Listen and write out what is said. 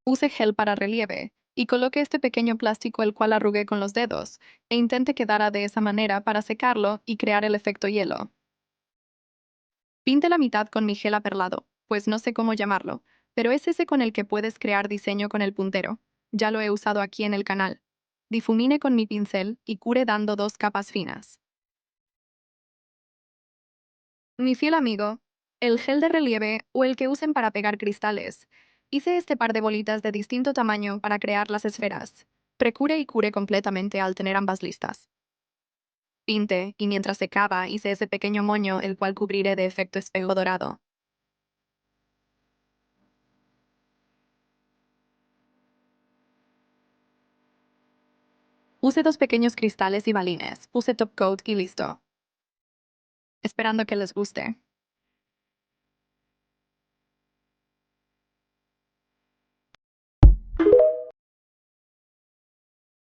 Use gel para relieve y coloque este pequeño plástico el cual arrugue con los dedos e intente quedar de esa manera para secarlo y crear el efecto hielo. Pinte la mitad con mi gel aperlado, pues no sé cómo llamarlo, pero es ese con el que puedes crear diseño con el puntero. Ya lo he usado aquí en el canal. Difumine con mi pincel y cure dando 2 capas finas. Mi fiel amigo, el gel de relieve o el que usen para pegar cristales. Hice este par de bolitas de distinto tamaño para crear las esferas. Precure y cure completamente al tener ambas listas. Pinte y mientras secaba hice ese pequeño moño el cual cubriré de efecto espejo dorado. Use 2 pequeños cristales y balines, puse top coat y listo. Esperando que les guste.